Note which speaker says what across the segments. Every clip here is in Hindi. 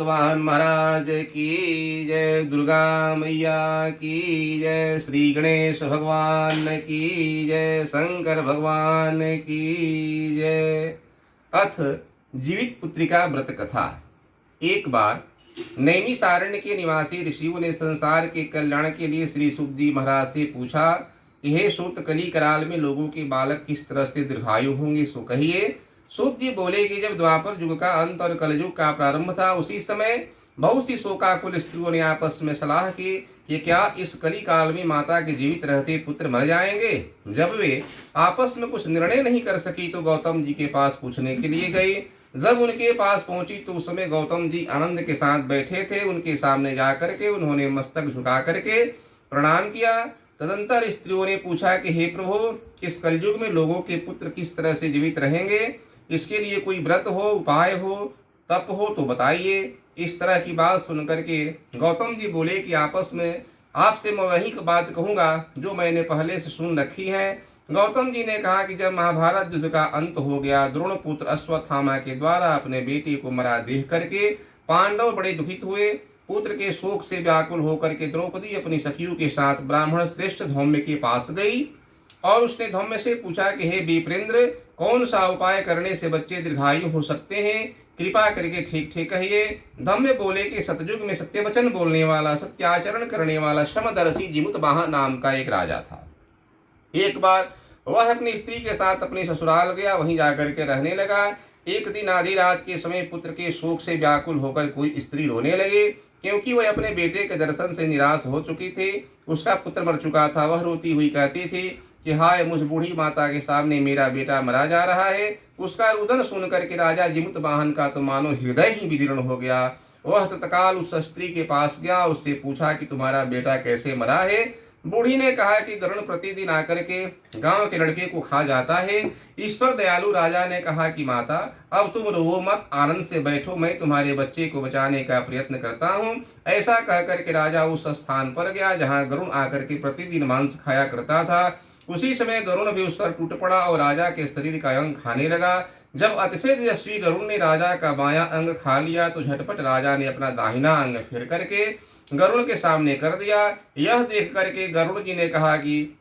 Speaker 1: भगवान महाराज की जय, दुर्गा मैया की जय, श्री गणेश भगवान की जय, शंकर भगवान की जय। अथ जीवित पुत्रिका व्रत कथा। एक बार नैमिषारण्य के निवासी ऋषियों ने संसार के कल्याण के लिए श्री सूत जी महाराज से पूछा कि हे सूत, कली कराल में लोगों के बालक किस तरह से दीर्घायु होंगे, सो कहिए। सूत जी बोले कि जब द्वापर युग का अंत और कलयुग का प्रारंभ था, उसी समय बहुत सी शोकाकुल स्त्रियों ने आपस में सलाह की कि क्या इस कली काल में माता के जीवित रहते पुत्र मर जाएंगे। जब वे आपस में कुछ निर्णय नहीं कर सकी तो गौतम जी के पास पूछने के लिए गई। जब उनके पास पहुंची तो उस समय गौतम जी आनंद के साथ बैठे थे। उनके सामने जाकर के उन्होंने मस्तक झुका करके प्रणाम किया। तदंतर स्त्रियों ने पूछा कि हे प्रभु, इस कलयुग में लोगों के पुत्र किस तरह से जीवित रहेंगे, इसके लिए कोई व्रत हो, उपाय हो, तप हो तो बताइए। इस तरह की बात सुनकर के गौतम जी बोले कि आपस में आपसे मैं वही बात कहूँगा जो मैंने पहले से सुन रखी है। गौतम जी ने कहा कि जब महाभारत युद्ध का अंत हो गया, द्रोण पुत्र अश्वत्थामा के द्वारा अपने बेटे को मरा देख करके पांडव बड़े दुखित हुए। पुत्र के शोक से व्याकुल होकर के द्रौपदी अपनी सखियों के साथ ब्राह्मण श्रेष्ठ धौम्य के पास गई और उसने धौम्य से पूछा कि हे विप्रेंद्र, कौन सा उपाय करने से बच्चे दीर्घायु हो सकते हैं, कृपा करके ठीक ठीक कहिए। धम्य बोले कि सतयुग में सत्य वचन बोलने वाला, सत्याचरण करने वाला समदर्शी जिमुतवाहन नाम का एक राजा था। एक बार वह अपनी स्त्री के साथ अपने ससुराल गया, वहीं जाकर के रहने लगा। एक दिन आधी रात के समय पुत्र के शोक से व्याकुल होकर कोई स्त्री रोने लगे, क्योंकि वह अपने बेटे के दर्शन से निराश हो चुकी थी। उसका पुत्र मर चुका था। वह रोती हुई कहती थी कि हाय, मुझ बूढ़ी माता के सामने मेरा बेटा मरा जा रहा है। उसका रुदन सुन करके राजा जिमुतवाहन का तो मानो हृदय ही विदीर्ण हो गया। वह तत्काल उस स्त्री के पास गया, उससे पूछा कि तुम्हारा बेटा कैसे मरा है। बूढ़ी ने कहा कि गरुण प्रतिदिन आकर के गांव के लड़के को खा जाता है। इस पर दयालु राजा ने कहा कि माता, अब तुम रो मत, आनंद से बैठो, मैं तुम्हारे बच्चे को बचाने का प्रयत्न करता हूँ। ऐसा कहकर के राजा उस स्थान पर गया जहाँ गरुण आकर के प्रतिदिन मांस खाया करता था। उसी समय गरुण भी उस पर टूट पड़ा और राजा के शरीर का अंग खाने लगा। जब अतिशय तेजस्वी गरुण ने राजा का बायां अंग खा लिया तो झटपट राजा ने अपना दाहिना अंग फेर करके गरुण के सामने कर दिया। यह देख करके गरुड़ जी ने कहा कि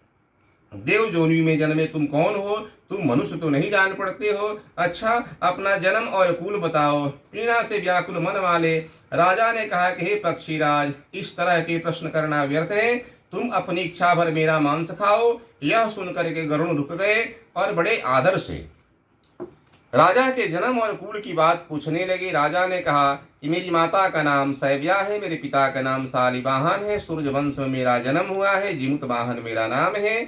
Speaker 1: देव जोनी में जन्मे तुम कौन हो, तुम मनुष्य तो नहीं जान पड़ते हो। अच्छा, अपना जन्म और कुल बताओ। पीड़ा से व्याकुल मन वाले राजा ने कहा कि हे पक्षीराज, इस तरह के प्रश्न करना व्यर्थ है, तुम अपनी इच्छा भर मेरा मांस खाओ। यह सुनकर के गरुण रुक गए और बड़े आदर से राजा के जन्म और कुल की बात पूछने लगे। राजा ने कहा कि मेरी माता का नाम सैव्या है, मेरे पिता का नाम शालिवाहन है, सूर्य वंश में मेरा जन्म हुआ है, जिमुतवाहन मेरा नाम है।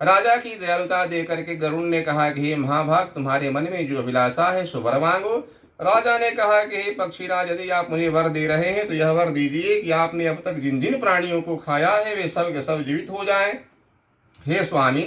Speaker 1: राजा की दयालुता देख करके गरुण ने कहा कि हे महाभाग, तुम्हारे मन में जो अभिलाषा है सो वर मांगो। राजा ने कहा कि हे पक्षीराज, यदि आप मुझे वर दे रहे हैं तो यह वर दीजिए कि आपने अब तक जिन जिन प्राणियों को खाया है वे सब के सब जीवित हो जाएं। हे स्वामी,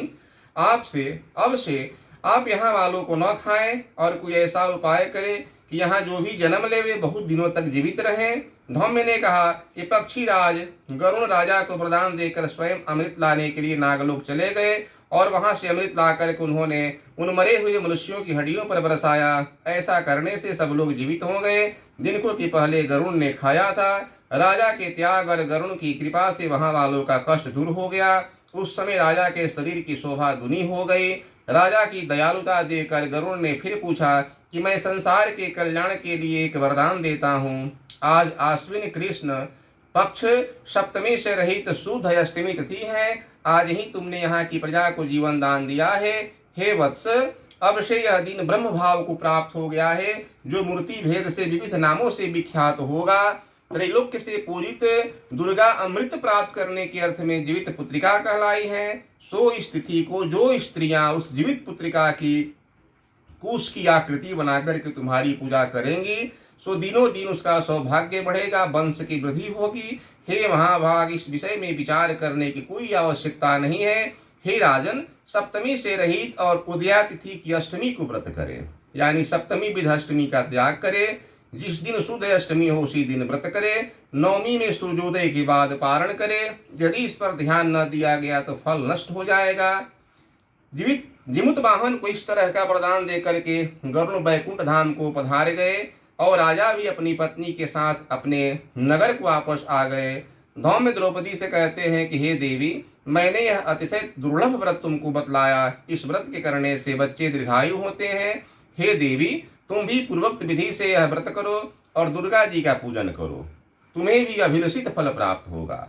Speaker 1: आपसे अब से आप यहाँ वालों को न खाएं और कोई ऐसा उपाय करें कि यहाँ जो भी जन्म ले वे बहुत दिनों तक जीवित रहें। धौम्य ने कहा कि पक्षीराज, गरुण राजा को वरदान देकर स्वयं अमृत लाने के लिए नागलोक चले गए और वहां से अमृत लाकर के उन्होंने उन मरे हुए मनुष्यों की हड्डियों पर बरसाया। ऐसा करने से सब लोग जीवित हो गए जिनको कि पहले गरुण ने खाया था। राजा के त्याग और गरुण की कृपा से वहां वालों का कष्ट दूर हो गया। उस समय राजा के शरीर की शोभा दुनी हो गई। राजा की दयालुता देखकर गरुण ने फिर पूछा कि मैं संसार के कल्याण के लिए एक वरदान देता हूँ। आज आश्विन कृष्ण पक्ष सप्तमी से रहित शुद्ध अष्टमी तिथि है। आज ही तुमने यहाँ की प्रजा को जीवन दान दिया है। हे वत्स, अब से यह दिन ब्रह्म भाव को प्राप्त हो गया है, जो मूर्ति भेद से विविध नामों से विख्यात होगा। त्रैलोक्य से पूजित दुर्गा अमृत प्राप्त करने के अर्थ में जीवित पुत्रिका कहलाई है। सो इस तिथि को जो स्त्रियां उस जीवित पुत्रिका की कुश की आकृति बनाकर के तुम्हारी पूजा करेंगी, सो दिनों दिन उसका सौभाग्य बढ़ेगा, वंश की वृद्धि होगी। हे महाभाग, इस विषय में विचार करने की कोई आवश्यकता नहीं है। हे राजन, सप्तमी से रहित और उदया तिथि की अष्टमी को व्रत करें, यानी सप्तमी विध अष्टमी का त्याग करें। जिस दिन शुद्ध अष्टमी हो उसी दिन व्रत करें। नवमी में सूर्योदय के बाद पारण करें। यदि इस पर ध्यान न दिया गया तो फल नष्ट हो जाएगा। जिमुतवाहन को इस तरह का वरदान देकर के गरुण बैकुंठ धाम को पधार गए। और राजा भी अपनी पत्नी के साथ अपने नगर को वापस आ गए। धौम्य द्रौपदी से कहते हैं कि हे देवी, मैंने यह अतिशय दुर्लभ व्रत तुमको बतलाया, इस व्रत के करने से बच्चे दीर्घायु होते हैं। हे देवी, तुम भी पूर्वोक्त विधि से यह व्रत करो और दुर्गा जी का पूजन करो, तुम्हें भी अभिलषित फल प्राप्त होगा।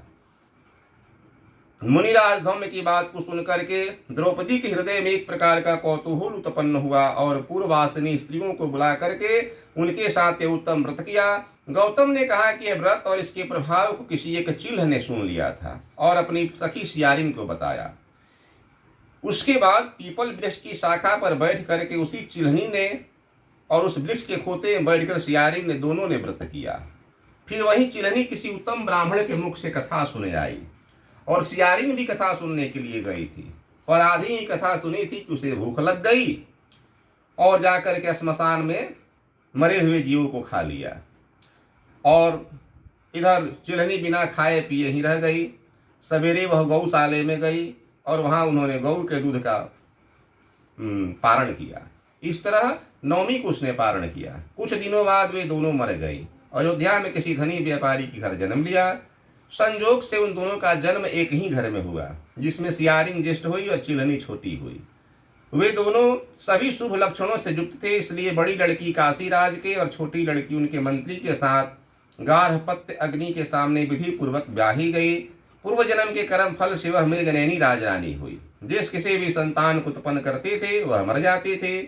Speaker 1: मुनिराज धौम्य की बात को सुनकर के द्रौपदी के हृदय में एक प्रकार का कौतूहल उत्पन्न हुआ और पूर्ववासिनी स्त्रियों को बुला करके उनके साथ उत्तम व्रत किया। गौतम ने कहा कि यह व्रत और इसके प्रभाव को किसी एक चिल्ह ने सुन लिया था और अपनी सखी सियारिन को बताया। उसके बाद पीपल वृक्ष की शाखा पर बैठ करके उसी चिल्हनी ने और उस वृक्ष के खोते में बैठकर सियारिन ने दोनों ने व्रत किया। फिर वही चिल्हनी किसी उत्तम ब्राह्मण के मुख से कथा सुने आई और सियारिन भी कथा सुनने के लिए गई थी, और आधी ही कथा सुनी थी कि उसे भूख लग गई और जाकर के श्मशान में मरे हुए जीवों को खा लिया, और इधर चिल्हनी बिना खाए पिए ही रह गई। सवेरे वह गौशाले में गई और वहाँ उन्होंने गौ के दूध का पारण किया। इस तरह नवमी को उसने पारण किया। कुछ दिनों बाद वे दोनों मर गई। अयोध्या में किसी धनी व्यापारी के घर जन्म लिया। संयोग से उन दोनों का जन्म एक ही घर में हुआ, जिसमें सियारिन ज्येष्ठ हुई और चिल्हनी छोटी हुई। वे दोनों सभी शुभ लक्षणों से युक्त थे, इसलिए बड़ी लड़की काशीराज के और छोटी लड़की उनके मंत्री के साथ गार्हपत्य अग्नि के सामने विधि पूर्वक ब्याही गई। पूर्व जन्म के कर्म फल से वह मृगनयनी राजरानी हुई। जिस किसी भी संतान को उत्पन्न करते थे वह मर जाते थे।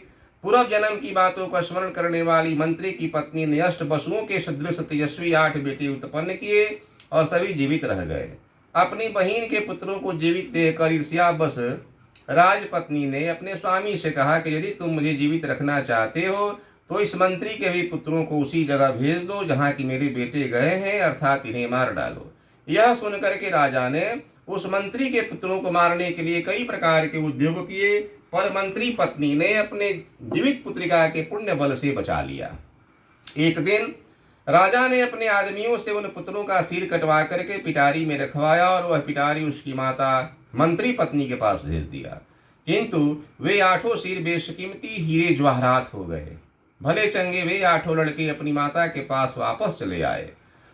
Speaker 1: पूर्व जन्म की बातों का स्मरण करने वाली मंत्री की पत्नी ने अष्ट पशुओं के सदृश तेजस्वी 8 बेटे उत्पन्न किए और सभी जीवित रह गए। अपनी बहन के पुत्रों को जीवित देखकर ईर्ष्यावश राजपत्नी ने अपने स्वामी से कहा कि यदि तुम मुझे जीवित रखना चाहते हो तो इस मंत्री के भी पुत्रों को उसी जगह भेज दो जहाँ की मेरे बेटे गए हैं, अर्थात इन्हें मार डालो। यह सुनकर के राजा ने उस मंत्री के पुत्रों को मारने के लिए कई प्रकार के उद्योग किए, पर मंत्री पत्नी ने अपने जीवित पुत्रिका के पुण्य बल से बचा लिया। एक दिन राजा ने अपने आदमियों से उन पुत्रों का सिर कटवा करके पिटारी में रखवाया और वह पिटारी उसकी माता मंत्री पत्नी के पास भेज दिया, किंतु वे 8 सिर बेशकीमती हीरे जवाहरात हो गए। भले चंगे वे 8 लड़के अपनी माता के पास वापस चले आए।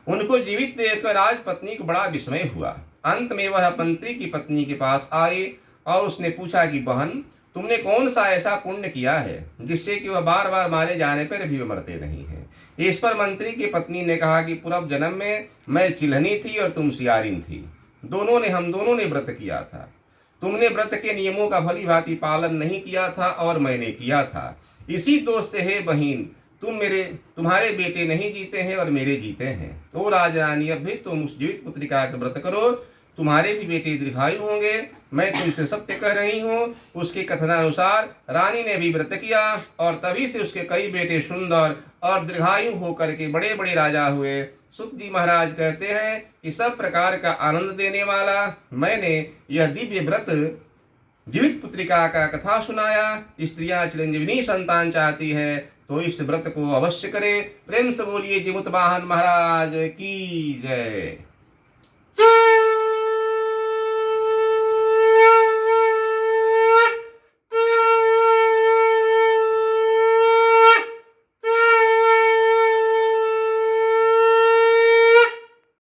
Speaker 1: उनको जीवित देखकर राजपत्नी को बड़ा विस्मय हुआ। अंत में वह मंत्री की पत्नी के पास आए और उसने पूछा कि बहन, तुमने कौन सा ऐसा पुण्य किया है जिससे कि वह बार बार मारे जाने पर भी मरते नहीं हैं। इस पर मंत्री की पत्नी ने कहा कि पूर्व जन्म में मैं चिल्हनी थी और तुम सियारिन थी। हम दोनों ने व्रत किया था। तुमने व्रत के नियमों का भली भांति पालन नहीं किया था और मैंने किया था। इसी दोष से हे बहन, तुम्हारे बेटे नहीं जीते हैं और मेरे जीते हैं। तो राजरानी, अब भी तुम उस जीवित पुत्रिका का व्रत करो, तुम्हारे भी बेटे दीर्घायु होंगे। मैं तुमसे सत्य कह रही हूँ। उसके कथनानुसार रानी ने भी व्रत किया और तभी से उसके कई बेटे सुंदर और दीर्घायु होकर के बड़े बड़े राजा हुए। सुत जी महाराज कहते हैं कि सब प्रकार का आनंद देने वाला मैंने यह दिव्य व्रत जीवित पुत्रिका का कथा सुनाया। स्त्रियां चिरंजीविनी संतान चाहती है तो इस व्रत को अवश्य करें। प्रेम से बोलिए जीमुत वाहन महाराज की जय।